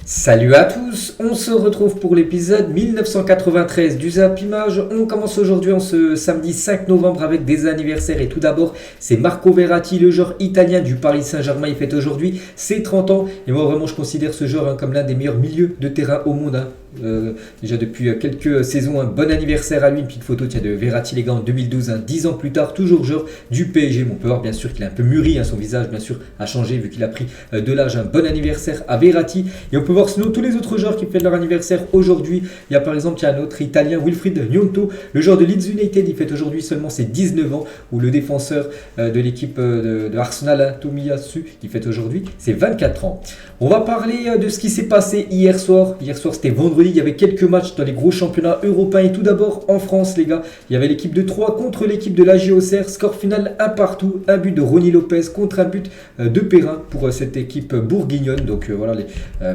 Salut à tous, on se retrouve pour l'épisode 1993 du Zap Image. On commence aujourd'hui en ce samedi 5 novembre avec des anniversaires et tout d'abord c'est Marco Verratti, le joueur italien du Paris Saint-Germain. Il fête aujourd'hui ses 30 ans et moi vraiment je considère ce joueur comme l'un des meilleurs milieux de terrain au monde. Déjà depuis quelques saisons, un bon anniversaire à lui, une petite photo de Verratti les gars en 2012, 10 ans plus tard, toujours joueur du PSG. On peut voir bien sûr qu'il a un peu mûri, son visage bien sûr a changé vu qu'il a pris de l'âge. Un bon anniversaire à Verratti et on peut voir sinon tous les autres joueurs qui fêtent leur anniversaire aujourd'hui. Il y a par exemple un autre italien, Wilfried Gnonto, le joueur de Leeds United, il fête aujourd'hui seulement ses 19 ans, ou le défenseur de l'équipe de Arsenal, Tomiyasu, qui fête aujourd'hui ses 24 ans. On va parler de ce qui s'est passé hier soir. Hier soir c'était vendredi, il y avait quelques matchs dans les gros championnats européens et tout d'abord en France les gars, il y avait l'équipe de Troyes contre l'équipe de l'AG Auxerre, score final 1 partout, un but de Ronny Lopez contre un but de Perrin pour cette équipe bourguignonne. Donc voilà les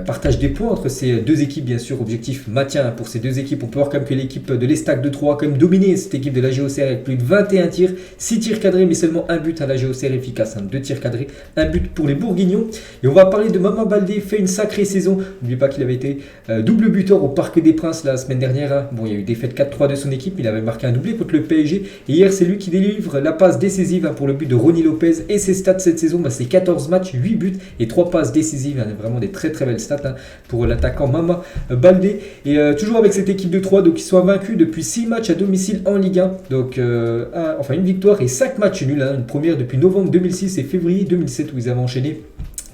partage des points entre ces deux équipes, bien sûr objectif maintien pour ces deux équipes. On peut voir quand même que l'équipe de l'Estac de Troyes a quand même dominé cette équipe de l'AG Auxerre avec plus de 21 tirs, 6 tirs cadrés mais seulement un but à l'AG Auxerre efficace, 2 tirs cadrés, un but pour les Bourguignons. Et on va parler de Mama Baldé, fait une sacrée saison. N'oubliez pas qu'il avait été double buteur au Parc des Princes la semaine dernière. Bon, il y a eu défaite 4-3 de son équipe, il avait marqué un doublé contre le PSG et hier c'est lui qui délivre la passe décisive pour le but de Ronny Lopez. Et ses stats cette saison, c'est 14 matchs, 8 buts et 3 passes décisives, vraiment des très très belles stats pour l'attaquant Mama Baldé. Et toujours avec cette équipe de 3, donc ils sont vaincus depuis 6 matchs à domicile en Ligue 1. Donc une victoire et 5 matchs nuls, une première depuis novembre 2006 et février 2007 où ils avaient enchaîné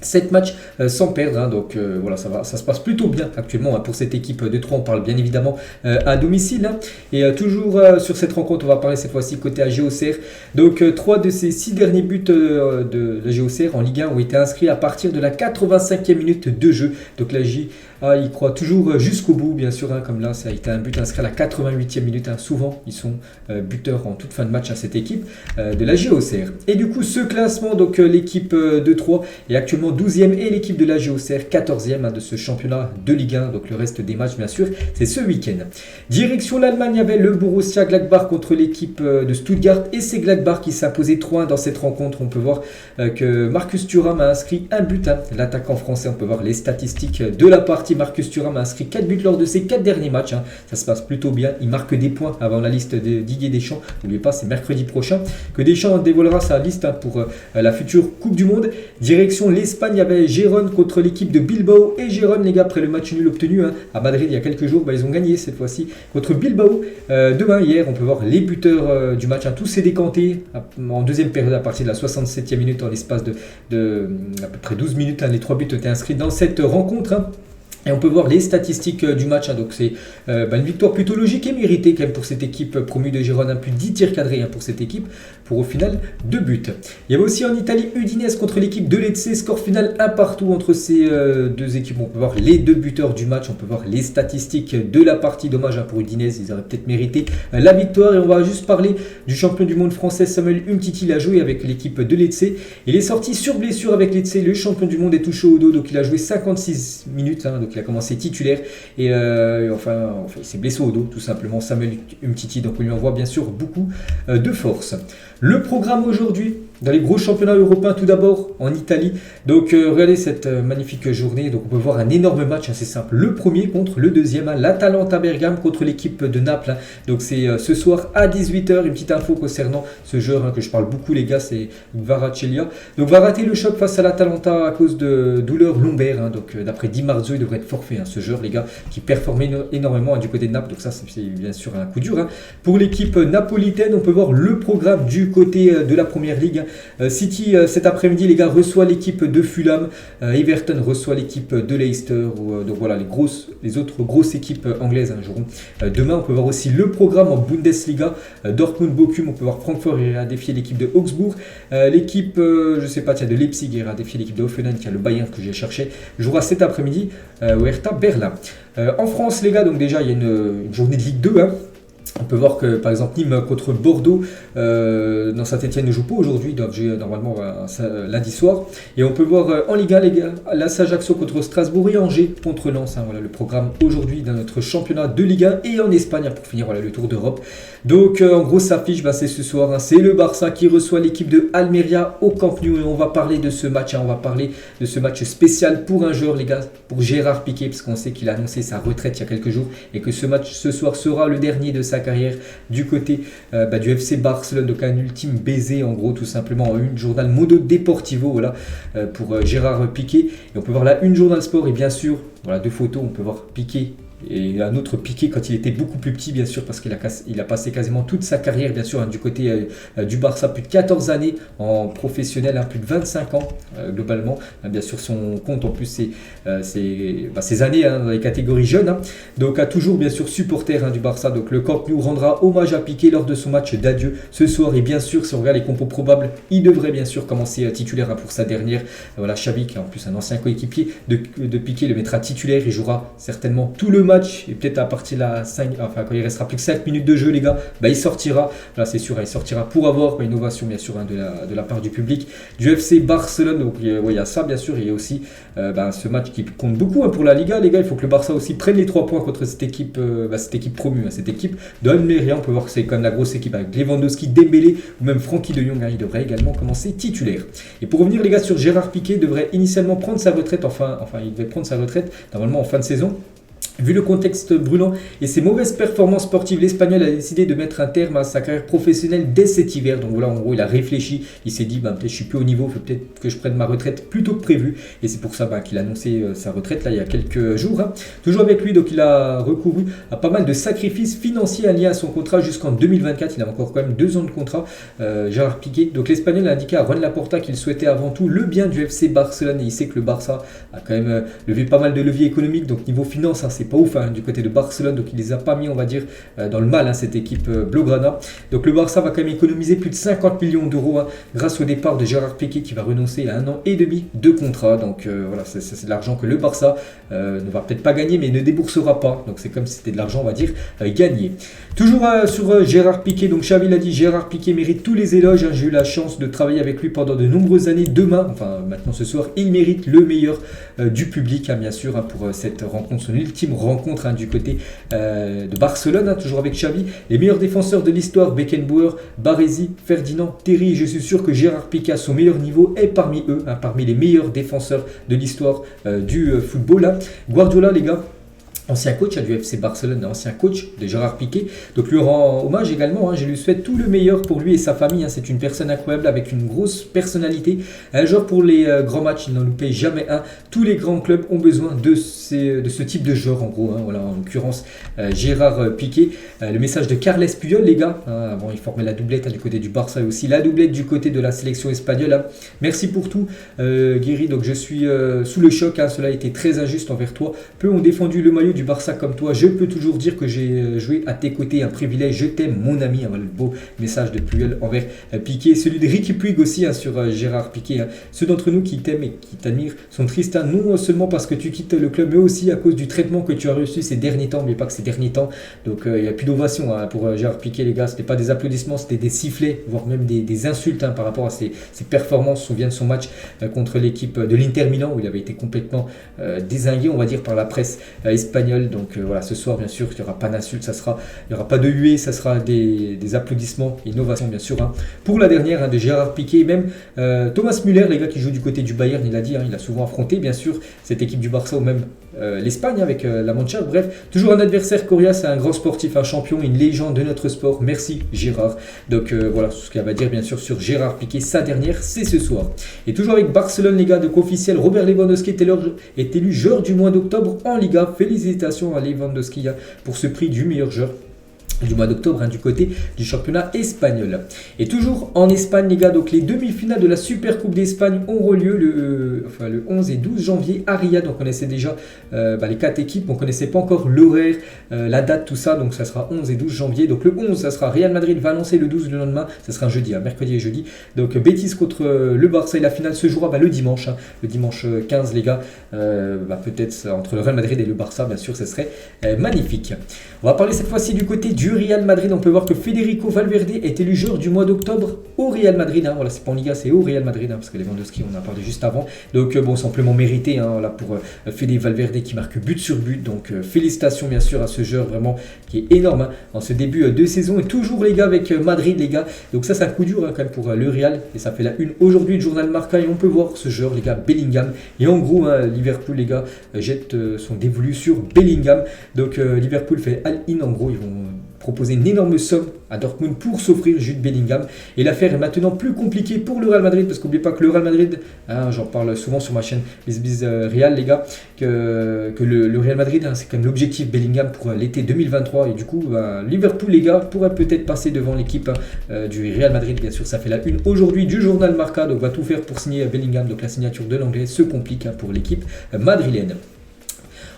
7 matchs sans perdre, donc voilà, ça se passe plutôt bien actuellement pour cette équipe de 3. On parle bien évidemment à domicile et toujours sur cette rencontre on va parler cette fois-ci côté AG Auxerre. Donc 3 de ces 6 derniers buts de l'AG Auxerre en Ligue 1 ont été inscrits à partir de la 85e minute de jeu. Donc l'AG il croit toujours jusqu'au bout bien sûr, comme là ça a été un but inscrit à la 88e minute, souvent ils sont buteurs en toute fin de match à cette équipe de l'AG Auxerre. Et du coup ce classement, donc l'équipe de 3 est actuellement 12e et l'équipe de l'AG Auxerre 14e de ce championnat de Ligue 1. Donc le reste des matchs bien sûr c'est ce week-end. Direction l'Allemagne, il y avait le Borussia Gladbach contre l'équipe de Stuttgart et c'est Gladbach qui s'imposait 3-1 dans cette rencontre. On peut voir que Marcus Thuram a inscrit un but, l'attaquant français. On peut voir les statistiques de la partie. Marcus Thuram a inscrit 4 buts lors de ses 4 derniers matchs, ça se passe plutôt bien, il marque des points avant la liste de Didier Deschamps. N'oubliez pas, c'est mercredi prochain que Deschamps dévoilera sa liste pour la future Coupe du Monde. Direction l'Espagne, il y avait Gérone contre l'équipe de Bilbao et Gérone les gars, après le match nul obtenu à Madrid il y a quelques jours, ils ont gagné cette fois-ci contre Bilbao. Demain, hier, on peut voir les buteurs du match, tout s'est décanté en deuxième période à partir de la 67e minute, en l'espace de à peu près 12 minutes, les 3 buts ont été inscrits dans cette rencontre. Et on peut voir les statistiques du match, donc c'est une victoire plutôt logique et méritée quand même pour cette équipe promue de Gérone, plus de 10 tirs cadrés pour cette équipe, pour au final 2 buts. Il y avait aussi en Italie Udinese contre l'équipe de Lecce, score final 1 partout entre ces deux équipes. On peut voir les 2 buteurs du match, on peut voir les statistiques de la partie. Dommage pour Udinese, ils auraient peut-être mérité la victoire. Et on va juste parler du champion du monde français Samuel Umtiti. Il a joué avec l'équipe de Lecce, il est sorti sur blessure avec Lecce. Le champion du monde est touché au dos, donc il a joué 56 minutes, donc il a commencé titulaire et il s'est blessé au dos tout simplement, Samuel Umtiti. Donc on lui envoie bien sûr beaucoup de force. Le programme aujourd'hui dans les gros championnats européens, tout d'abord en Italie. Donc regardez cette magnifique journée. Donc on peut voir un énorme match, c'est simple. Le premier contre le deuxième, l'Atalanta Bergame contre l'équipe de Naples. Donc c'est ce soir à 18h. Une petite info concernant ce joueur que je parle beaucoup les gars, c'est Kvaratskhelia. Donc va rater le choc face à l'Atalanta à cause de douleurs lombaires. Donc d'après Di Marzio, il devrait être forfait, ce joueur les gars, qui performe énormément du côté de Naples. Donc ça c'est bien sûr un coup dur. Pour l'équipe napolitaine, on peut voir le programme du côté de la première ligue. City cet après-midi les gars reçoit l'équipe de Fulham, Everton reçoit l'équipe de Leicester, donc voilà les autres grosses équipes anglaises joueront demain. On peut voir aussi le programme en Bundesliga, Dortmund Bochum, on peut voir Francfort ira défier l'équipe de Augsbourg, l'équipe de Leipzig ira défier l'équipe de Hoffenheim qui a le Bayern que j'ai cherché, jouera cet après-midi Hertha Berlin. En France les gars, donc déjà il y a une journée de Ligue 2 On peut voir que par exemple Nîmes contre Bordeaux, dans Saint-Etienne ne joue pas aujourd'hui, doivent jouer normalement lundi soir. Et on peut voir en Ligue 1 les gars, l'AS Ajaccio contre Strasbourg et Angers contre Lens. Voilà le programme aujourd'hui dans notre championnat de Ligue 1 et en Espagne pour finir le Tour d'Europe. Donc en gros ça affiche, c'est ce soir, c'est le Barça qui reçoit l'équipe de Almeria au Camp Nou et on va parler de ce match, on va parler de ce match spécial pour un joueur les gars, pour Gérard Piqué, parce qu'on sait qu'il a annoncé sa retraite il y a quelques jours et que ce match ce soir sera le dernier de sa carrière du côté du FC Barcelone. Donc un ultime baiser en gros tout simplement en une journal Modo Deportivo pour Gérard Piqué. Et on peut voir la une journal sport et bien sûr deux photos, on peut voir Piqué et un autre Piqué quand il était beaucoup plus petit bien sûr parce qu'il a passé quasiment toute sa carrière bien sûr du côté du Barça, plus de 14 années en professionnel, plus de 25 ans globalement, bien sûr son compte en plus ses années dans les catégories jeunes, donc toujours bien sûr supporter du Barça. Donc le Camp Nou rendra hommage à Piqué lors de son match d'adieu ce soir et bien sûr si on regarde les compos probables il devrait bien sûr commencer titulaire pour sa dernière. Xavi qui est en plus un ancien coéquipier de Piqué le mettra titulaire, il jouera certainement tout le match et peut-être à partir de la 5, quand il restera plus que 5 minutes de jeu les gars, il sortira, c'est sûr, il sortira pour avoir une ovation bien sûr de la part du public du FC Barcelone. Donc il y a ça bien sûr, il y a aussi ce match qui compte beaucoup pour la Liga les gars, il faut que le Barça aussi prenne les 3 points contre cette équipe promue, cette équipe de Almeria. On peut voir que c'est quand même la grosse équipe avec Lewandowski, Dembélé ou même Frenkie de Jong, il devrait également commencer titulaire. Et pour revenir les gars sur Gérard Piqué, devrait initialement prendre sa retraite, il devait prendre sa retraite normalement en fin de saison. Vu le contexte brûlant et ses mauvaises performances sportives, l'Espagnol a décidé de mettre un terme à sa carrière professionnelle dès cet hiver. Donc voilà, en gros, il a réfléchi, il s'est dit, peut-être je suis plus au niveau, il faut peut-être que je prenne ma retraite plus tôt que prévu. Et c'est pour ça qu'il a annoncé sa retraite là il y a quelques jours. Toujours avec lui, donc il a recouru à pas mal de sacrifices financiers liés à son contrat jusqu'en 2024. Il a encore quand même 2 ans de contrat, Gérard Piqué. Donc l'Espagnol a indiqué à Juan Laporta qu'il souhaitait avant tout le bien du FC Barcelone et il sait que le Barça a quand même levé pas mal de leviers économiques. Donc niveau finance, c'est pas ouf du côté de Barcelone, donc il les a pas mis on va dire dans le mal cette équipe Blaugrana. Donc le Barça va quand même économiser plus de 50 millions d'euros grâce au départ de Gérard Piqué qui va renoncer à 1 an et demi de contrat. Donc voilà, c'est de l'argent que le Barça ne va peut-être pas gagner mais ne déboursera pas, donc c'est comme si c'était de l'argent on va dire gagné. Toujours sur Gérard Piqué, donc Xavi l'a dit, Gérard Piqué mérite tous les éloges, j'ai eu la chance de travailler avec lui pendant de nombreuses années, maintenant ce soir il mérite le meilleur du public bien sûr pour cette rencontre, son ultime rencontre du côté de Barcelone, toujours avec Xavi. Les meilleurs défenseurs de l'histoire, Beckenbauer, Baresi, Ferdinand, Terry, je suis sûr que Gérard Piqué à son meilleur niveau est parmi eux, parmi les meilleurs défenseurs de l'histoire du football. Guardiola les gars, ancien coach du FC Barcelone, ancien coach de Gérard Piqué, donc lui rend hommage également, je lui souhaite tout le meilleur pour lui et sa famille, c'est une personne incroyable avec une grosse personnalité, un joueur pour les grands matchs, il n'en loupait jamais un, tous les grands clubs ont besoin de ce type de joueur en gros, voilà, en l'occurrence Gérard Piqué. Le message de Carles Puyol les gars, avant il formait la doublette du côté du Barça et aussi la doublette du côté de la sélection espagnole, merci pour tout Guéry, donc je suis sous le choc, cela a été très injuste envers toi, peu ont défendu le maillot du Barça comme toi, je peux toujours dire que j'ai joué à tes côtés, un privilège, je t'aime mon ami, le beau message de Puyol envers Piqué, celui de Ricky Puig aussi sur Gérard Piqué, ceux d'entre nous qui t'aiment et qui t'admirent sont tristes, non seulement parce que tu quittes le club mais aussi à cause du traitement que tu as reçu ces derniers temps, mais pas que ces derniers temps, donc il n'y a plus d'ovation pour Gérard Piqué les gars, c'était pas des applaudissements, c'était des sifflets, voire même des insultes par rapport à ses performances. On se souvient de son match contre l'équipe de l'Inter Milan où il avait été complètement dézingué on va dire par la presse espagnole. Donc voilà, ce soir bien sûr il n'y aura pas d'insultes, il n'y aura pas de huées, ça sera des applaudissements, innovation bien sûr pour la dernière de Gérard Piqué. Même Thomas Müller les gars qui joue du côté du Bayern, il a dit, il a souvent affronté bien sûr cette équipe du Barça ou même l'Espagne avec la Mancha, bref, toujours un adversaire coriace, un grand sportif, un champion, une légende de notre sport, merci Gérard. Donc voilà ce qu'il va dire bien sûr sur Gérard Piqué, sa dernière c'est ce soir. Et toujours avec Barcelone les gars, de officiel, Robert Lewandowski est élu joueur du mois d'octobre en Liga, félicitations à Lewandowski pour ce prix du meilleur joueur du mois d'octobre du côté du championnat espagnol. Et toujours en Espagne les gars, donc les demi-finales de la Super Coupe d'Espagne auront lieu le 11 et 12 janvier à Riyad. On connaissait déjà les 4 équipes, on ne connaissait pas encore l'horaire, la date, tout ça, donc ça sera 11 et 12 janvier. Donc le 11 ça sera Real Madrid Valence, le 12 le lendemain, ça sera un jeudi, mercredi et jeudi. Donc Betis contre le Barça et la finale se jouera le dimanche, le dimanche 15 les gars, peut-être entre le Real Madrid et le Barça bien sûr, ce serait magnifique. On va parler cette fois-ci du côté du du Real Madrid, on peut voir que Federico Valverde est élu joueur du mois d'octobre au Real Madrid. Voilà, c'est pas en Liga, c'est au Real Madrid, parce que Lewandowski, on en a parlé juste avant. Donc bon, simplement mérité voilà, pour Fede Valverde qui marque but sur but. Donc félicitations bien sûr à ce joueur vraiment qui est énorme en ce début de saison. Et toujours les gars avec Madrid les gars. Donc ça c'est un coup dur quand même pour le Real. Et ça fait la une aujourd'hui du journal Marca. Et on peut voir ce joueur les gars, Bellingham. Et en gros, Liverpool les gars jette son dévolu sur Bellingham. Donc Liverpool fait all-in en gros. Ils vont proposer une énorme somme à Dortmund pour s'offrir Jude Bellingham. Et l'affaire est maintenant plus compliquée pour le Real Madrid, parce qu'oubliez pas que le Real Madrid, j'en parle souvent sur ma chaîne Biz Real les gars, que le Real Madrid, c'est quand même l'objectif Bellingham pour l'été 2023. Et du coup, Liverpool les gars pourrait peut-être passer devant l'équipe du Real Madrid. Bien sûr, ça fait la une aujourd'hui du journal Marca, donc va tout faire pour signer Bellingham. Donc la signature de l'anglais se complique pour l'équipe madrilène.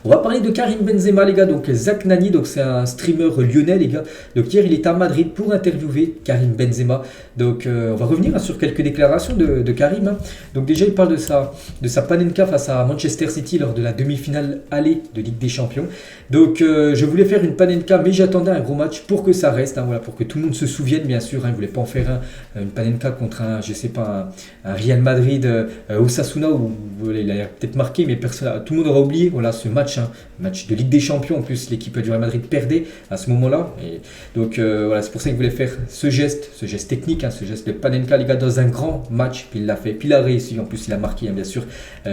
On va parler de Karim Benzema les gars, donc Zach Nani, donc c'est un streamer lyonnais les gars. Donc hier il est à Madrid pour interviewer Karim Benzema. Donc on va revenir sur quelques déclarations de Karim. Donc déjà il parle de sa panenka face à Manchester City lors de la demi-finale aller de Ligue des Champions. Donc je voulais faire une panenka mais j'attendais un gros match pour que ça reste, voilà, pour que tout le monde se souvienne bien sûr. Il ne voulait pas en faire une panenka contre un Real Madrid Osasuna où il a peut-être marqué mais tout le monde aura oublié voilà, ce match. Match de Ligue des Champions, en plus l'équipe du Real Madrid perdait à ce moment-là. Et donc voilà, c'est pour ça qu'il voulait faire ce geste technique, ce geste de Panenka les gars dans un grand match. Puis il l'a fait, puis il a réussi. En plus il a marqué bien sûr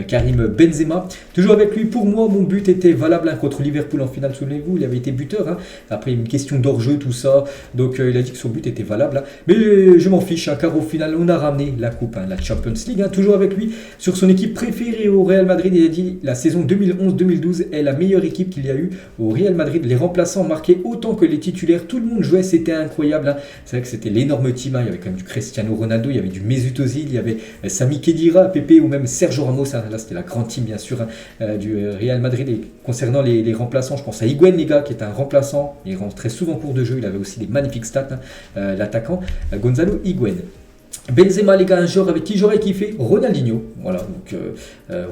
Karim Benzema. Toujours avec lui, pour moi mon but était valable contre Liverpool en finale, souvenez-vous, il avait été buteur. Après une question d'hors-jeu, tout ça. Donc il a dit que son but était valable. Mais je m'en fiche, car au final on a ramené la coupe, la Champions League. Toujours avec lui sur son équipe préférée au Real Madrid. Il a dit la saison 2011-2012 est la meilleure équipe qu'il y a eu au Real Madrid. Les remplaçants marquaient autant que les titulaires. Tout le monde jouait, c'était incroyable. C'est vrai que c'était l'énorme team. Il y avait quand même du Cristiano Ronaldo, il y avait du Mesut Özil, il y avait Sami Khedira, Pepe ou même Sergio Ramos. Là, c'était la grande team, bien sûr, du Real Madrid. Et concernant les remplaçants, je pense à Higuaín, les gars, qui est un remplaçant. Il rentrait souvent en cours de jeu. Il avait aussi des magnifiques stats, l'attaquant Gonzalo Higuaín. Benzema les gars, un joueur avec qui j'aurais kiffé, Ronaldinho. Voilà, donc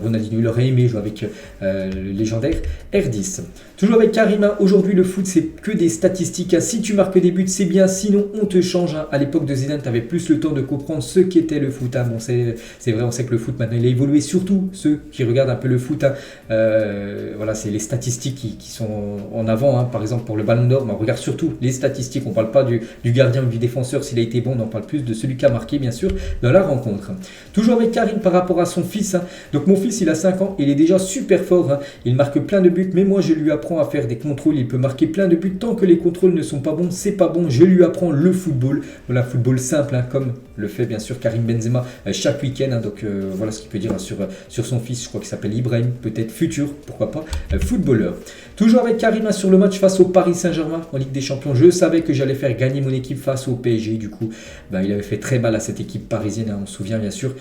Ronaldinho, il aurait aimé jouer avec le légendaire R10. Toujours avec Karim, aujourd'hui le foot c'est que des statistiques. Si tu marques des buts c'est bien, sinon on te change. À l'époque de Zidane, tu avais plus le temps de comprendre ce qu'était le foot. Bon, c'est vrai, on sait que le foot maintenant il a évolué, surtout ceux qui regardent un peu le foot. Voilà, c'est les statistiques qui sont en avant. Par exemple pour le Ballon d'Or, mais on regarde surtout les statistiques. On ne parle pas du gardien ou du défenseur s'il a été bon, on en parle plus de celui qui a marqué bien sûr dans la rencontre. Toujours avec Karim par rapport à son fils. Donc mon fils il a 5 ans, il est déjà super fort. Il marque plein de buts, mais moi je lui apprends à faire des contrôles. Il peut marquer plein de buts tant que les contrôles ne sont pas bons, c'est pas bon. Je lui apprends le football, voilà, football simple, comme le fait bien sûr Karim Benzema chaque week-end. Donc voilà ce qu'il peut dire sur son fils. Je crois qu'il s'appelle Ibrahim, peut-être futur, pourquoi pas, footballeur. Toujours avec Karim sur le match face au Paris Saint-Germain en Ligue des Champions. Je savais que j'allais faire gagner mon équipe face au PSG. Du coup, il avait fait très mal à cette équipe parisienne. On se souvient bien sûr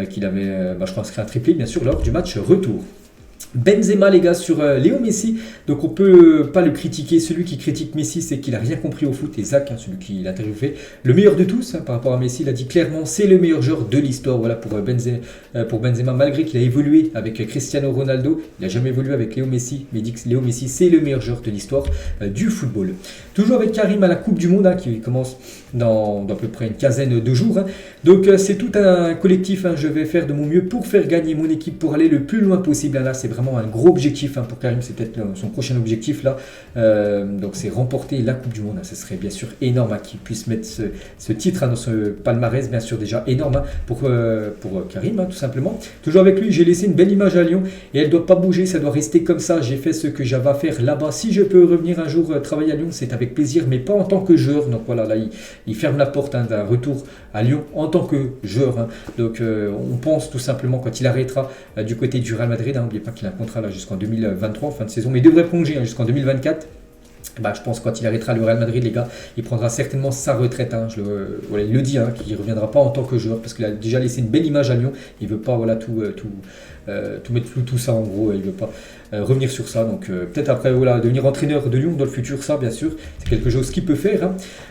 qu'il avait, je crois, inscrit un triplé bien sûr lors du match retour. Benzema les gars sur Léo Messi, donc on peut pas le critiquer. Celui qui critique Messi c'est qu'il a rien compris au foot. Et Zach, celui qui l'a interviewé, le meilleur de tous par rapport à Messi, il a dit clairement c'est le meilleur joueur de l'histoire. Voilà pour Benzema, malgré qu'il a évolué avec Cristiano Ronaldo, il n'a jamais évolué avec Léo Messi, mais il dit que Léo Messi c'est le meilleur joueur de l'histoire du football. Toujours avec Karim à la Coupe du Monde qui commence dans à peu près une quinzaine de jours. Donc c'est tout un collectif. Je vais faire de mon mieux pour faire gagner mon équipe pour aller le plus loin possible. Là c'est vraiment un gros objectif pour Karim, c'est peut-être son prochain objectif là. Donc c'est remporter la Coupe du Monde. Ce serait bien sûr énorme qu'il puisse mettre ce titre dans ce palmarès, bien sûr déjà énorme pour Karim tout simplement. Toujours avec lui, j'ai laissé une belle image à Lyon et elle ne doit pas bouger, ça doit rester comme ça. J'ai fait ce que j'avais à faire là-bas. Si je peux revenir un jour travailler à Lyon, c'est avec plaisir, mais pas en tant que joueur. Donc voilà, là il ferme la porte d'un retour à Lyon en tant que joueur. Donc on pense tout simplement quand il arrêtera du côté du Real Madrid. N'oubliez pas qu'il a un contrat là jusqu'en 2023 en fin de saison, mais il devrait prolonger jusqu'en 2024. Je pense que quand il arrêtera le Real Madrid les gars, il prendra certainement sa retraite. Voilà, il le dit qu'il ne reviendra pas en tant que joueur parce qu'il a déjà laissé une belle image à Lyon. Il ne veut pas tout tout mettre flou, tout ça en gros, il veut pas revenir sur ça. Donc peut-être après voilà, devenir entraîneur de Lyon dans le futur, ça bien sûr, c'est quelque chose qu'il peut faire.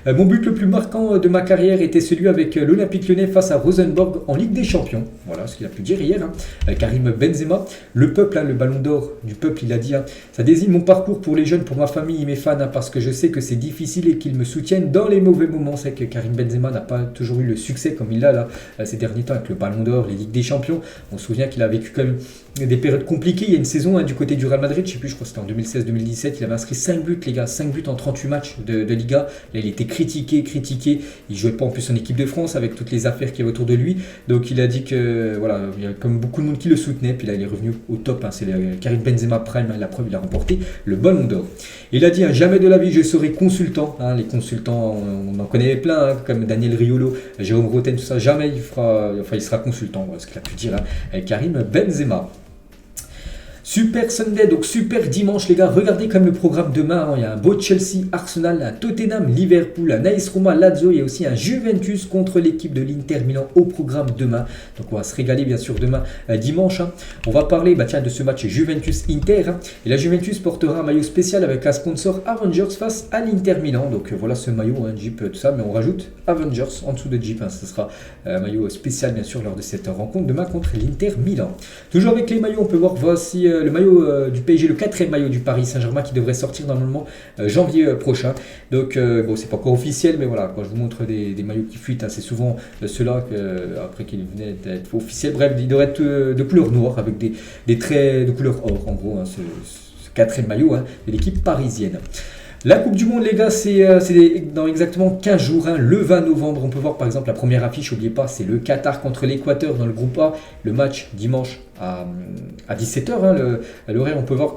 Hein. Mon but le plus marquant de ma carrière était celui avec l'Olympique Lyonnais face à Rosenborg en Ligue des Champions. Voilà ce qu'il a pu dire hier. Hein. Karim Benzema, le peuple, hein, le ballon d'or du peuple, il a dit, hein, ça désigne mon parcours pour les jeunes, pour ma famille et mes fans, hein, parce que je sais que c'est difficile et qu'ils me soutiennent dans les mauvais moments. C'est que Karim Benzema n'a pas toujours eu le succès comme il l'a là ces derniers temps avec le ballon d'or, les Ligues des Champions. On se souvient qu'il a vécu quand même des périodes compliquées. Il y a une saison, hein, du côté du Real Madrid, je sais plus, je crois que c'était en 2016-2017, il avait inscrit 5 buts les gars, 5 buts en 38 matchs de Liga. Là, il était critiqué, il jouait pas en plus en équipe de France avec toutes les affaires qu'il y avait autour de lui. Donc il a dit que voilà, il y a comme beaucoup de monde qui le soutenait, puis là il est revenu au top, hein, c'est le Karim Benzema Prime, hein, la preuve, il a remporté le ballon d'or. Il a dit, hein, jamais de la vie je serai consultant, hein, les consultants on en connaît plein, hein, comme Daniel Riolo, Jérôme Roten, tout ça, jamais il sera consultant, voilà ce qu'il a pu dire, hein, Karim Benzema. Super Sunday, donc super dimanche les gars, regardez comme le programme demain, hein. Il y a un beau Chelsea, Arsenal, un Tottenham, Liverpool, un AS Roma, Lazio, il y a aussi un Juventus contre l'équipe de l'Inter Milan au programme demain. Donc on va se régaler bien sûr demain dimanche. Hein. On va parler de ce match Juventus-Inter. Hein. Et la Juventus portera un maillot spécial avec un sponsor Avengers face à l'Inter Milan. Donc voilà ce maillot, hein, Jeep, tout ça, mais on rajoute Avengers en dessous de Jeep. Hein. Ce sera un maillot spécial bien sûr lors de cette rencontre demain contre l'Inter Milan. Toujours avec les maillots, on peut voir voici le maillot du PSG, le 4e maillot du Paris Saint-Germain qui devrait sortir normalement janvier prochain. Donc bon, c'est pas encore officiel, mais voilà, quand je vous montre des maillots qui fuitent, hein, c'est souvent ceux-là après qu'ils venaient d'être officiels. Bref, il devrait être de couleur noire avec des traits de couleur or en gros, hein, ce 4e maillot, hein, de l'équipe parisienne. La Coupe du Monde, les gars, c'est dans exactement 15 jours, hein, le 20 novembre. On peut voir par exemple la première affiche, n'oubliez pas, c'est le Qatar contre l'Équateur dans le groupe A. Le match dimanche à 17h, hein, l'horaire, on peut voir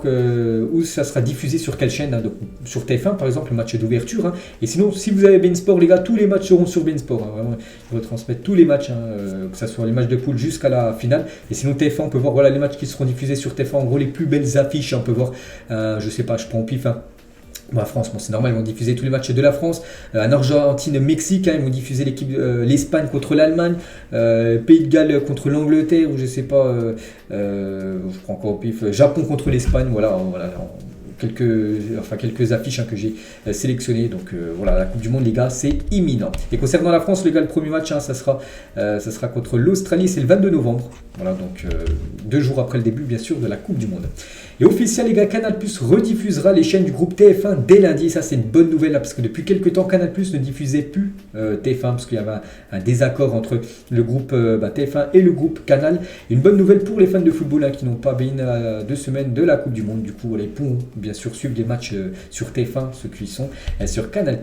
où ça sera diffusé sur quelle chaîne, hein, donc, sur TF1 par exemple, le match d'ouverture. Hein. Et sinon, si vous avez Beansport, les gars, tous les matchs seront sur Beansport. Hein, vraiment, ils retransmettent tous les matchs, hein, que ce soit les matchs de poule jusqu'à la finale. Et sinon, TF1, on peut voir voilà, les matchs qui seront diffusés sur TF1. En gros, les plus belles affiches, hein, on peut voir, je sais pas, je prends au pif. Hein. La France, bon, c'est normal, ils vont diffuser tous les matchs de la France. En Argentine, Mexique, hein, ils vont diffuser l'Espagne contre l'Allemagne, Pays de Galles contre l'Angleterre, ou je sais pas, je prends encore au pif, Japon contre l'Espagne, voilà quelques affiches, hein, que j'ai sélectionnées. Donc voilà, la Coupe du Monde, les gars, c'est imminent. Et concernant la France, les gars, le premier match, hein, ça sera contre l'Australie, c'est le 22 novembre. Voilà, donc 2 jours après le début, bien sûr, de la Coupe du Monde. Et officiel, les gars, Canal+ rediffusera les chaînes du groupe TF1 dès lundi. Ça, c'est une bonne nouvelle, là, parce que depuis quelques temps, Canal+ ne diffusait plus TF1, parce qu'il y avait un désaccord entre le groupe TF1 et le groupe Canal. Une bonne nouvelle pour les fans de football, hein, qui n'ont pas béni à 2 semaines de la Coupe du Monde. Du coup, voilà, ils pourront bien sûr suivre les matchs sur TF1, ceux qui sont sur Canal+.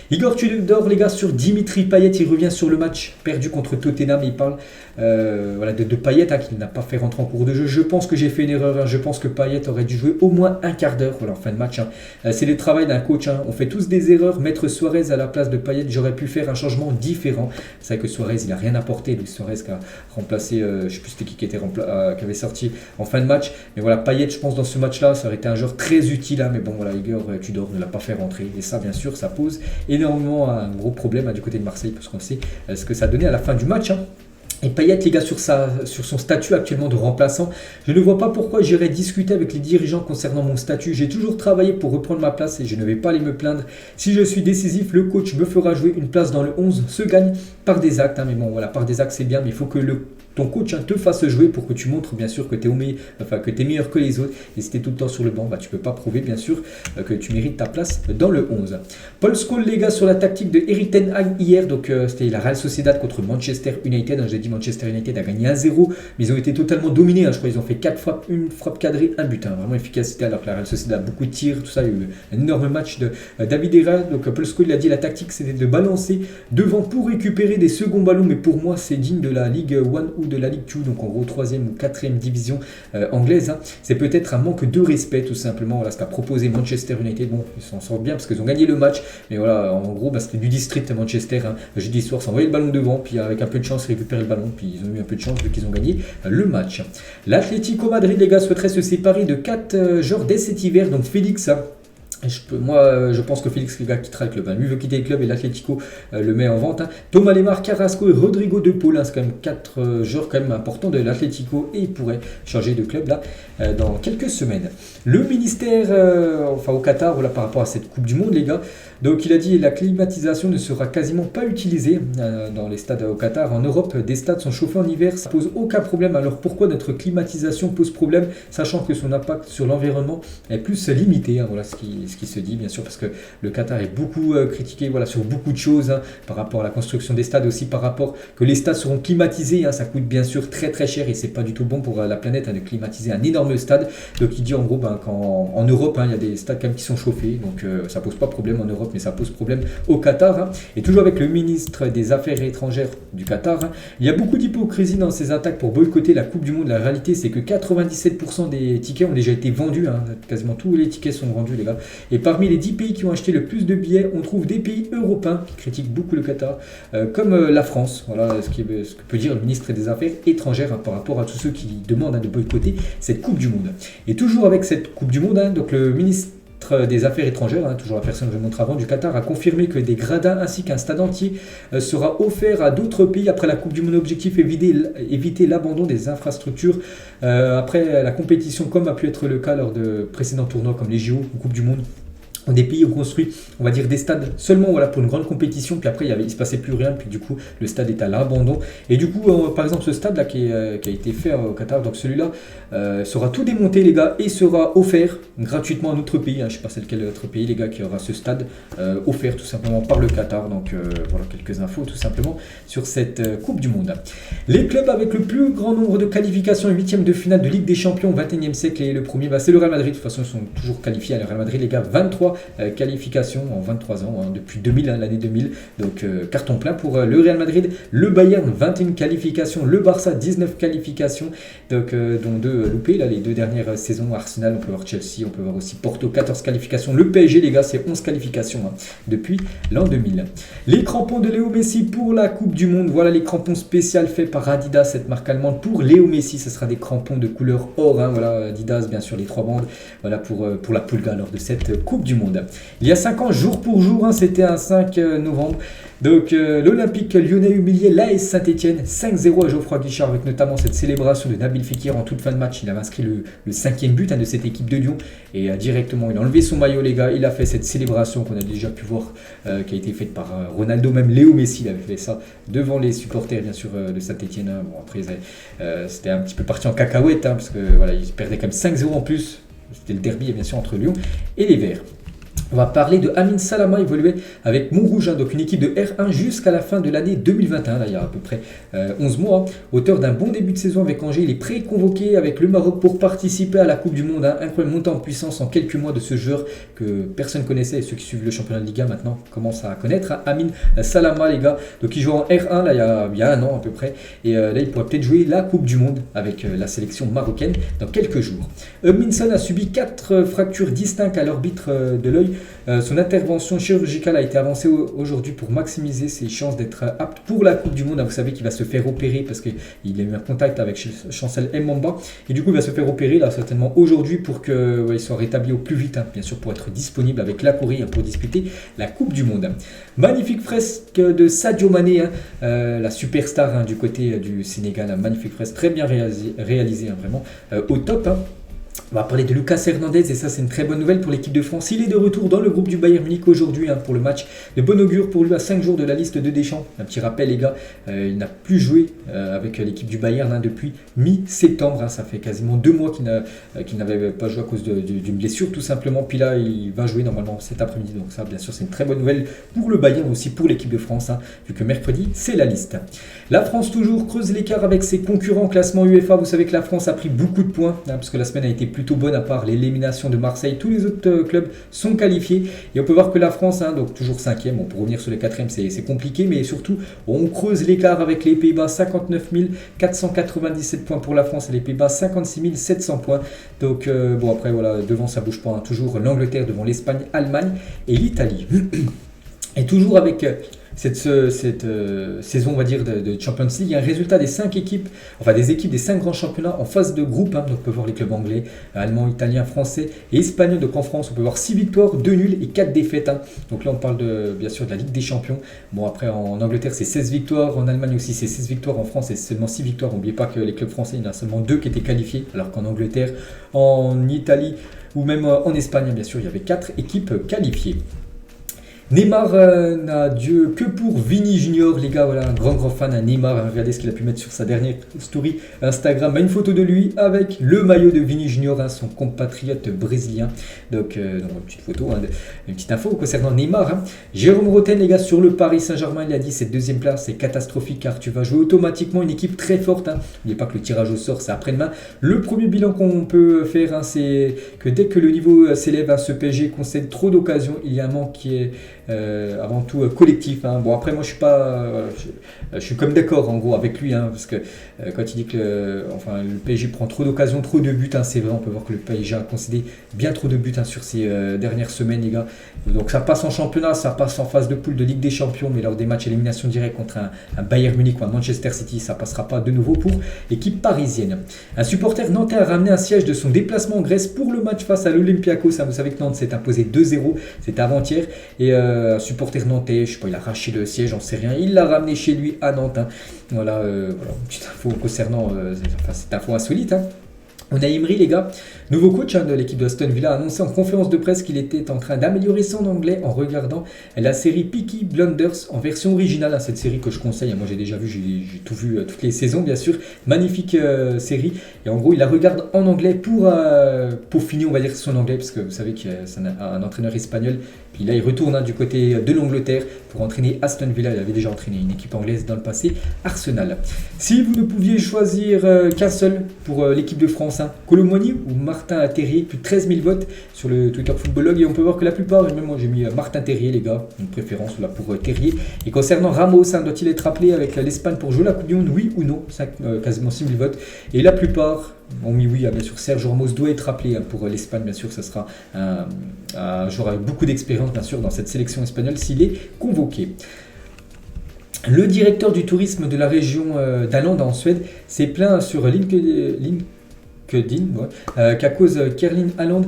Igor Tudor, les gars, sur Dimitri Payet, il revient sur le match perdu contre Tottenham. Il parle de Payet, hein, qui n'a pas fait rentrer en cours de jeu. Je pense que j'ai fait une erreur, hein. Je pense que Payet aurait dû jouer au moins un quart d'heure en fin de match. Hein. C'est le travail d'un coach. Hein. On fait tous des erreurs. Mettre Suarez à la place de Payet, j'aurais pu faire un changement différent. C'est vrai que Suarez, il n'a rien apporté. Luis Suarez qui a remplacé, je ne sais plus c'était qui qui avait sorti en fin de match. Mais voilà, Payet, je pense dans ce match-là, ça aurait été un joueur très utile. Hein. Mais bon, voilà, Igor Tudor ne l'a pas fait rentrer. Et ça, bien sûr, ça pose énormément un gros problème, hein, du côté de Marseille, parce qu'on sait ce que ça donnait à la fin du match. Hein. Et Payet, les gars, sur son statut actuellement de remplaçant, je ne vois pas pourquoi j'irais discuter avec les dirigeants concernant mon statut. J'ai toujours travaillé pour reprendre ma place et je ne vais pas aller me plaindre. Si je suis décisif, le coach me fera jouer. Une place dans le 11 se gagne par des actes. Hein. Mais bon, voilà, par des actes, c'est bien, mais il faut que ton coach, hein, te fasse jouer pour que tu montres bien sûr que tu es meilleur que les autres. Et si tu es tout le temps sur le banc, tu ne peux pas prouver bien sûr que tu mérites ta place dans le 11. Paul Scholes, les gars, sur la tactique de Erik ten Hag hier. Donc c'était la Real Sociedad contre Manchester United. Hein, j'ai dit Manchester United a gagné 1-0, mais ils ont été totalement dominés. Hein, je crois qu'ils ont fait 4 frappes, une frappe cadrée, un but. Hein, vraiment efficacité, alors que la Real Sociedad a beaucoup de tirs, tout ça. Il y a eu un énorme match de David Herrera. Donc Paul Scholes a dit la tactique c'était de balancer devant pour récupérer des seconds ballons. Mais pour moi, c'est digne de la Ligue 1 ou de la Ligue 2. Donc en gros 3e ou 4e division anglaise. Hein. C'est peut-être un manque de respect tout simplement. Voilà ce qu'a proposé Manchester United. Bon, ils s'en sortent bien parce qu'ils ont gagné le match. Mais voilà, en gros, c'était du district à Manchester. Hein. Jeudi soir, s'envoyer le ballon devant, puis avec un peu de chance récupérer le ballon. Puis ils ont eu un peu de chance vu qu'ils ont gagné le match. L'Atlético Madrid, les gars, souhaiterait se séparer de 4 joueurs dès cet hiver. Donc Félix, hein, Je pense que Félix Léga quittera le club. Lui veut quitter le club et l'Atlético le met en vente. Thomas Lemar, Carrasco et Rodrigo De Paul, c'est quand même 4 joueurs quand même importants de l'Atlético et il pourrait changer de club là dans quelques semaines. Le ministère, au Qatar, voilà, par rapport à cette Coupe du Monde, les gars. Donc il a dit la climatisation ne sera quasiment pas utilisée dans les stades au Qatar. En Europe, des stades sont chauffés en hiver, ça pose aucun problème. Alors pourquoi notre climatisation pose problème, sachant que son impact sur l'environnement est plus limité, voilà ce qui se dit, bien sûr, parce que le Qatar est beaucoup critiqué, voilà, sur beaucoup de choses, par rapport à la construction des stades, aussi par rapport que les stades seront climatisés, ça coûte bien sûr très très cher et c'est pas du tout bon pour la planète de climatiser un énorme stade. Donc il dit en gros qu'en Europe, il y a des stades quand même qui sont chauffés, donc ça pose pas problème en Europe, mais ça pose problème au Qatar. Et toujours avec le ministre des Affaires étrangères du Qatar, il y a beaucoup d'hypocrisie dans ces attaques pour boycotter la Coupe du Monde. La réalité, c'est que 97% des tickets ont déjà été vendus, quasiment tous les tickets sont vendus, les gars. Et parmi les 10 pays qui ont acheté le plus de billets, on trouve des pays européens qui critiquent beaucoup le Qatar, comme la France. Voilà ce que peut dire le ministre des Affaires étrangères par rapport à tous ceux qui demandent de boycotter cette Coupe du Monde. Et toujours avec cette Coupe du Monde, donc le ministre des Affaires étrangères, toujours la personne que je montre avant, du Qatar, a confirmé que des gradins ainsi qu'un stade entier sera offert à d'autres pays après la Coupe du Monde. Objectif éviter l'abandon des infrastructures après la compétition, comme a pu être le cas lors de précédents tournois comme les JO ou Coupe du Monde. Des pays ont construit, on va dire, des stades seulement pour une grande compétition, puis après il se passait plus rien, puis du coup le stade est à l'abandon. Et du coup, par exemple, ce stade là qui a été fait au Qatar, donc celui-là sera tout démonté, les gars, et sera offert gratuitement à notre pays. Je ne sais pas c'est lequel autre pays, les gars, qui aura ce stade offert tout simplement par le Qatar. Donc voilà quelques infos tout simplement sur cette Coupe du Monde. Les clubs avec le plus grand nombre de qualifications, 8e de finale de Ligue des Champions au 21e siècle, et le premier, c'est le Real Madrid. De toute façon, ils sont toujours qualifiés. Le Real Madrid, les gars, 23 qualifications en 23 ans, depuis 2000, l'année 2000, donc carton plein pour le Real Madrid. Le Bayern, 21 qualifications, le Barça, 19 qualifications, donc, dont 2 loupés, là, les 2 dernières saisons. Arsenal, on peut voir Chelsea, on peut voir aussi Porto, 14 qualifications. Le PSG, les gars, c'est 11 qualifications depuis l'an 2000. Les crampons de Léo Messi pour la Coupe du Monde, voilà les crampons spéciaux faits par Adidas, cette marque allemande, pour Léo Messi. Ce sera des crampons de couleur or, voilà, Adidas, bien sûr, les 3 bandes, voilà, pour la Pulga lors de cette Coupe du Monde. Il y a 5 ans, jour pour jour, c'était un 5 novembre. Donc l'Olympique lyonnais humilié l'AS Saint-Etienne 5-0 à Geoffroy Guichard, avec notamment cette célébration de Nabil Fekir en toute fin de match. Il avait inscrit le 5e but de cette équipe de Lyon et directement il a enlevé son maillot, les gars. Il a fait cette célébration qu'on a déjà pu voir qui a été faite par Ronaldo, même Léo Messi. Il avait fait ça devant les supporters, bien sûr, de Saint-Etienne. Bon, après c'était un petit peu parti en cacahuète, parce que voilà, ils perdaient quand même 5-0 en plus. C'était le derby, bien sûr, entre Lyon et les Verts. On va parler de Amin Salama, évolué avec Montrouge, donc une équipe de R1 jusqu'à la fin de l'année 2021, là, il y a à peu près 11 mois. Auteur d'un bon début de saison avec Angers, il est pré-convoqué avec le Maroc pour participer à la Coupe du Monde. Incroyable montée en puissance en quelques mois de ce joueur que personne connaissait, et ceux qui suivent le championnat de Liga maintenant commencent à connaître. Amin Salama, les gars, donc il joue en R1 là, il y a un an à peu près, et là il pourrait peut-être jouer la Coupe du Monde avec la sélection marocaine dans quelques jours. Minson a subi 4 fractures distinctes à l'orbitre de l'œil. Son intervention chirurgicale a été avancée aujourd'hui pour maximiser ses chances d'être apte pour la Coupe du Monde. Vous savez qu'il va se faire opérer parce qu'il a eu un contact avec Chancel Mbamba, et du coup il va se faire opérer là certainement aujourd'hui pour qu'il soit rétabli au plus vite, bien sûr, pour être disponible avec la Corée pour disputer la Coupe du Monde. Magnifique fresque de Sadio Mané, la superstar du côté du Sénégal. Magnifique fresque, très bien réalisée, vraiment au top. On va parler de Lucas Hernandez, et ça c'est une très bonne nouvelle pour l'équipe de France. Il est de retour dans le groupe du Bayern Munich aujourd'hui pour le match de bon augure pour lui à 5 jours de la liste de Deschamps. Un petit rappel, les gars, il n'a plus joué avec l'équipe du Bayern depuis mi-septembre. Ça fait quasiment 2 mois qu'il n'avait pas joué à cause d'une blessure tout simplement. Puis là il va jouer normalement cet après-midi, donc ça bien sûr c'est une très bonne nouvelle pour le Bayern, aussi pour l'équipe de France, vu que mercredi c'est la liste. La France toujours creuse l'écart avec ses concurrents au classement UEFA. Vous savez que la France a pris beaucoup de points parce que la semaine a été plutôt bonne, à part l'élimination de Marseille. Tous les autres clubs sont qualifiés et on peut voir que la France, donc toujours 5e, pour revenir sur les 4e c'est compliqué, mais surtout on creuse l'écart avec les Pays-Bas, 59 497 points pour la France, et les Pays-Bas 56 700 points. Donc après voilà, devant ça bouge pas, toujours l'Angleterre devant l'Espagne, Allemagne et l'Italie. Et toujours avec cette saison, on va dire, de Champions League, il y a un résultat des 5 équipes, enfin des équipes des 5 grands championnats en phase de groupe. Donc on peut voir les clubs anglais, allemands, italiens, français et espagnols. Donc en France, on peut voir 6 victoires, 2 nuls et 4 défaites. Donc là, on parle bien sûr de la Ligue des Champions. Bon, après, en Angleterre, c'est 16 victoires. En Allemagne aussi, c'est 16 victoires. En France, c'est seulement 6 victoires. N'oubliez pas que les clubs français, il y en a seulement 2 qui étaient qualifiés, alors qu'en Angleterre, en Italie ou même en Espagne, bien sûr, il y avait 4 équipes qualifiées. Neymar n'a Dieu que pour Vini Junior, les gars, voilà, un grand fan à Neymar. Regardez ce qu'il a pu mettre sur sa dernière story Instagram. Une photo de lui avec le maillot de Vini Junior, son compatriote brésilien. Donc une petite photo, une petite info concernant Neymar. Jérôme Roten, les gars, sur le Paris Saint-Germain, il a dit cette deuxième place c'est catastrophique car tu vas jouer automatiquement une équipe très forte. N'oubliez pas que le tirage au sort c'est après-demain. Le premier bilan qu'on peut faire, c'est que dès que le niveau s'élève, ce PSG concède trop d'occasions. Il y a un manque qui est avant tout collectif. Bon, après moi je suis comme d'accord en gros avec lui, parce que quand il dit que le PSG prend trop d'occasions, trop de buts, c'est vrai, on peut voir que le PSG a concédé bien trop de buts sur ces dernières semaines, les gars. Donc ça passe en championnat, ça passe en phase de poule de Ligue des Champions, mais lors des matchs élimination directe contre un Bayern Munich ou un Manchester City, ça passera pas de nouveau pour l'équipe parisienne. Un supporter nantais a ramené un siège de son déplacement en Grèce pour le match face à l'Olympiakos. Vous savez que Nantes s'est imposé 2-0, c'était avant-hier, et un supporter nantais, je sais pas, il a arraché le siège, j'en sais rien, il l'a ramené chez lui à Nantes. Voilà, une petite info concernant cette info insolite. On a Emery, les gars, nouveau coach de l'équipe de Aston Villa, a annoncé en conférence de presse qu'il était en train d'améliorer son anglais en regardant la série Peaky Blinders en version originale. Cette série que je conseille, moi j'ai déjà vu, j'ai tout vu, toutes les saisons bien sûr, magnifique série. Et en gros, il la regarde en anglais pour finir, on va dire, son anglais, parce que vous savez qu'il c'est un entraîneur espagnol. Puis là, il retourne du côté de l'Angleterre pour entraîner Aston Villa. Il avait déjà entraîné une équipe anglaise dans le passé, Arsenal. Si vous ne pouviez choisir qu'un seul pour l'équipe de France, Kolo Muani ou Martin Terrier, plus de 13 000 votes sur le Twitter Footballlog. Et on peut voir que la plupart, et même moi j'ai mis Martin Terrier, les gars, une préférence là, pour Terrier. Et concernant Ramos, doit-il être appelé avec l'Espagne pour jouer la Coupe du Monde, oui ou non? Quasiment 6 000 votes. Et la plupart ont mis oui, bien sûr. Sergio Ramos doit être appelé pour l'Espagne, bien sûr. Ça sera un joueur avec beaucoup d'expérience, bien sûr, dans cette sélection espagnole s'il est convoqué. Le directeur du tourisme de la région d'Åland en Suède s'est plaint sur LinkedIn qu'à cause d'Erling Haaland,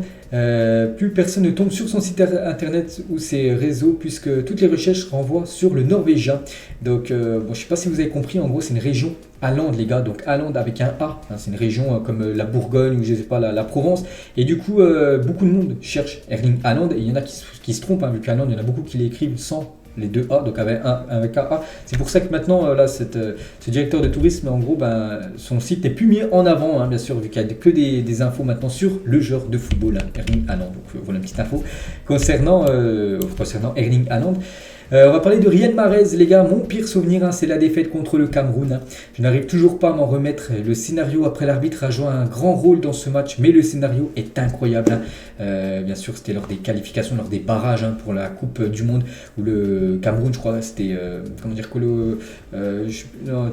plus personne ne tombe sur son site internet ou ses réseaux puisque toutes les recherches renvoient sur le norvégien. Donc, je ne sais pas si vous avez compris, en gros, c'est une région Åland, les gars. Donc, Åland avec un A, c'est une région comme la Bourgogne ou je sais pas, la Provence. Et du coup, beaucoup de monde cherche Erling Haaland et il y en a qui se trompent, vu qu'Haaland, il y en a beaucoup qui l'écrivent sans les deux A, donc avec un A. C'est pour ça que maintenant, là, ce directeur de tourisme, en gros, son site n'est plus mis en avant, bien sûr, vu qu'il n'y a que des infos maintenant sur le joueur de football, Erling Haaland. Donc voilà une petite info concernant Erling Haaland. On va parler de Riyad Mahrez, les gars. Mon pire souvenir, c'est la défaite contre le Cameroun. Je n'arrive toujours pas à m'en remettre. Le scénario après l'arbitre a joué un grand rôle dans ce match, mais le scénario est incroyable. Bien sûr, c'était lors des qualifications, lors des barrages pour la Coupe du Monde, où le Cameroun, je crois, c'était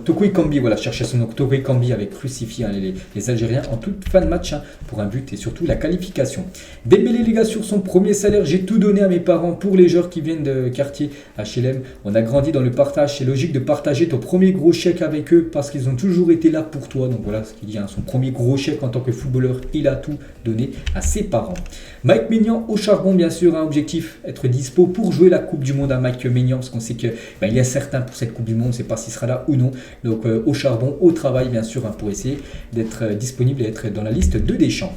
Toko Ekambi, voilà, je cherchais son nom. Toko Ekambi avait crucifié les Algériens en toute fin de match pour un but et surtout la qualification. Dembélé, les gars, sur son premier salaire, j'ai tout donné à mes parents pour les joueurs qui viennent de quartier HLM. On a grandi dans le partage, c'est logique de partager ton premier gros chèque avec eux parce qu'ils ont toujours été là pour toi. Donc voilà ce qu'il dit, son premier gros chèque en tant que footballeur, il a tout donné à ses parents. Mike Maignan au charbon, bien sûr, objectif, être dispo pour jouer la Coupe du Monde à Mike Maignan, parce qu'on sait qu'il il y a certains pour cette Coupe du Monde, on ne sait pas s'il sera là ou non. Donc au charbon, au travail, bien sûr, pour essayer d'être disponible et être dans la liste de Deschamps.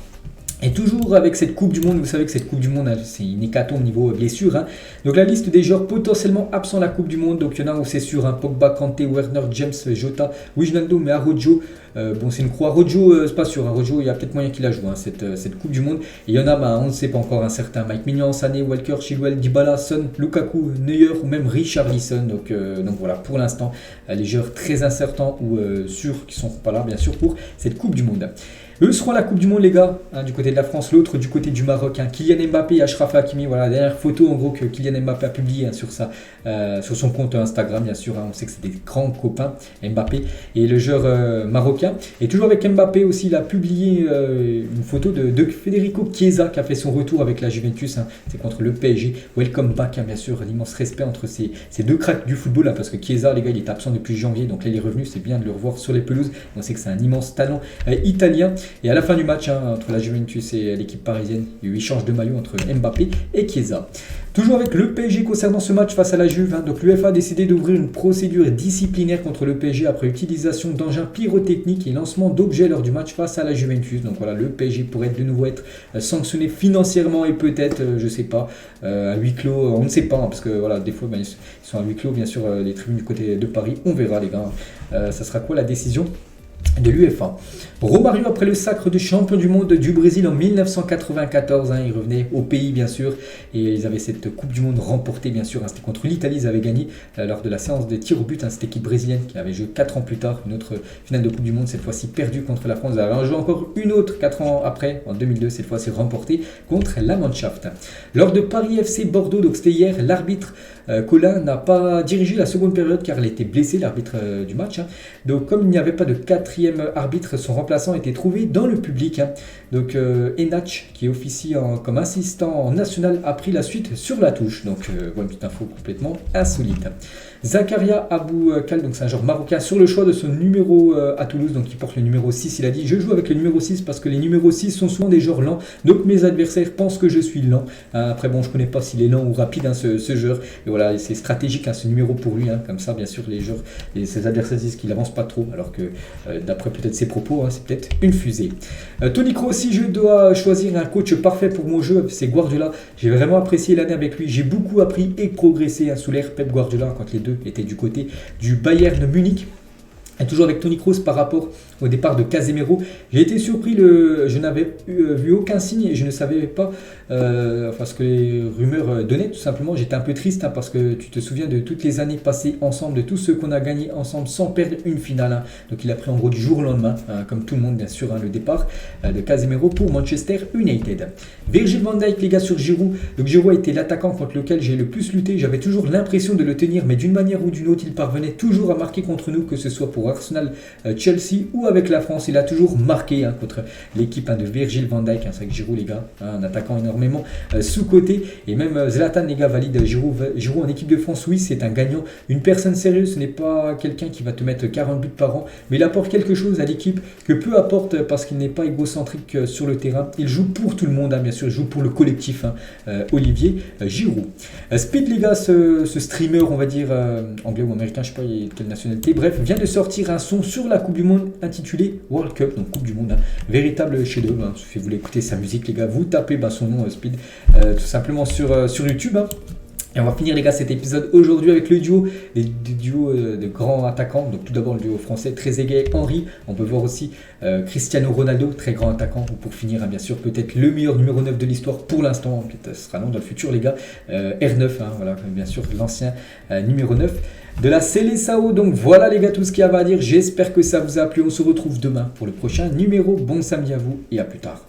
Et toujours avec cette Coupe du Monde, vous savez que cette Coupe du Monde, c'est une hécatombe niveau blessure. Donc la liste des joueurs potentiellement absents de la Coupe du Monde, donc il y en a où c'est sûr, Pogba, Kanté, Werner, James, Jota, Wijnaldum, mais Araujo, c'est une croix. Araujo, c'est pas sûr, Araujo, il y a peut-être moyen qu'il la joue, cette Coupe du Monde. Et il y en a, on ne sait pas encore, un certain Mike Maignan, Sané, Walker, Chilwell, Dybala, Son, Lukaku, Neuer ou même Richarlison. Donc voilà, pour l'instant, les joueurs très incertains ou sûrs qui ne sont pas là, bien sûr, pour cette Coupe du Monde. Eux seront à la Coupe du Monde, les gars, hein, du côté de la France, l'autre du côté du Maroc. Hein. Kylian Mbappé et Achraf Hakimi, voilà la dernière photo en gros que Kylian Mbappé a publiée sur son compte Instagram, bien sûr. Hein, on sait que c'est des grands copains, Mbappé et le joueur marocain. Et toujours avec Mbappé aussi, il a publié une photo de Federico Chiesa qui a fait son retour avec la Juventus. Hein, c'est contre le PSG. Welcome back, hein, bien sûr, l'immense respect entre ces deux cracks du football, hein, parce que Chiesa, les gars, il est absent depuis janvier, donc là il est revenu, c'est bien de le revoir sur les pelouses. On sait que c'est un immense talent italien. Et à la fin du match, hein, entre la Juventus et l'équipe parisienne, il y a eu échange de maillot entre Mbappé et Chiesa. Toujours avec le PSG concernant ce match face à la Juve, hein, donc l'UEFA a décidé d'ouvrir une procédure disciplinaire contre le PSG après utilisation d'engins pyrotechniques et lancement d'objets lors du match face à la Juventus. Donc voilà, le PSG pourrait de nouveau être sanctionné financièrement et peut-être, je sais pas, à huis clos, on ne sait pas, hein, parce que voilà, des fois ils sont à huis clos, bien sûr, les tribunes du côté de Paris, on verra les gars, ça sera quoi la décision de l'UEFA. Romario, après le sacre de champion du monde du Brésil en 1994, hein, il revenait au pays bien sûr, et ils avaient cette Coupe du Monde remportée bien sûr, hein, c'était contre l'Italie, ils avaient gagné lors de la séance de tir au but, hein, cette équipe brésilienne qui avait joué 4 ans plus tard, une autre finale de Coupe du Monde, cette fois-ci perdue contre la France, ils avaient joué encore une autre 4 ans après, en 2002, cette fois-ci remportée contre la Mannschaft. Lors de Paris FC Bordeaux, donc c'était hier, l'arbitre Colin n'a pas dirigé la seconde période car il était blessé, l'arbitre du match. Hein. Donc comme il n'y avait pas de quatrième arbitre, son remplaçant a été trouvé dans le public. Hein. Donc Enach, qui officie comme assistant national, a pris la suite sur la touche. Donc voilà une petite info complètement insolite. Zakaria Abou Kal, donc c'est un joueur marocain, sur le choix de son numéro à Toulouse, donc il porte le numéro 6, il a dit: je joue avec le numéro 6 parce que les numéros 6 sont souvent des joueurs lents, donc mes adversaires pensent que je suis lent. Après bon, je connais pas s'il est lent ou rapide, hein, ce joueur, et voilà, c'est stratégique, hein, ce numéro pour lui, hein, comme ça bien sûr les joueurs et ses adversaires disent qu'il avance pas trop, alors que d'après peut-être ses propos, hein, c'est peut-être une fusée. Toni Kroos, si je dois choisir un coach parfait pour mon jeu, c'est Guardiola. J'ai vraiment apprécié l'année avec lui, j'ai beaucoup appris et progressé, hein, sous l'ère Pep Guardiola quand les deux était du côté du Bayern Munich. Et toujours avec Toni Kroos par rapport au départ de Casemiro, j'ai été surpris, je n'avais vu aucun signe et je ne savais pas ce que les rumeurs donnaient, tout simplement. J'étais un peu triste, hein, parce que tu te souviens de toutes les années passées ensemble, de tout ce qu'on a gagné ensemble sans perdre une finale. Hein. Donc il a pris en gros du jour au lendemain, hein, comme tout le monde bien sûr, hein, le départ de Casemiro pour Manchester United. Virgil van Dijk, les gars, sur Giroud. Donc Giroud a été l'attaquant contre lequel j'ai le plus lutté, j'avais toujours l'impression de le tenir, mais d'une manière ou d'une autre, il parvenait toujours à marquer contre nous, que ce soit pour Arsenal, Chelsea ou avec la France. Il a toujours marqué, hein, contre l'équipe, hein, de Virgil van Dijk. Hein, c'est vrai que Giroud, les gars, hein, un attaquant énormément sous-côté. Et même Zlatan, les gars, valide Giroud en équipe de France. Oui, c'est un gagnant, une personne sérieuse. Ce n'est pas quelqu'un qui va te mettre 40 buts par an, mais il apporte quelque chose à l'équipe que peu apporte, parce qu'il n'est pas égocentrique sur le terrain. Il joue pour tout le monde, hein, bien sûr. Il joue pour le collectif, hein, Olivier Giroud. Speed, les gars, ce streamer, on va dire anglais ou américain, je ne sais pas quelle nationalité, bref, vient de sortir un son sur la Coupe du Monde intitulé World Cup, donc Coupe du Monde, hein, véritable chef-d'œuvre. Hein. Si vous voulez écouter sa musique, les gars, vous tapez son nom, Speed, tout simplement sur YouTube. Hein. Et on va finir, les gars, cet épisode aujourd'hui avec le duo, les duos de grands attaquants. Donc tout d'abord le duo français, Trezeguet, Henry. On peut voir aussi Cristiano Ronaldo, très grand attaquant. Ou pour finir, hein, bien sûr, peut-être le meilleur numéro 9 de l'histoire pour l'instant. Peut-être ce sera non dans le futur, les gars. R9, hein, voilà, bien sûr, l'ancien numéro 9 de la Seleção. Donc voilà, les gars, tout ce qu'il y avait à dire. J'espère que ça vous a plu. On se retrouve demain pour le prochain numéro. Bon samedi à vous et à plus tard.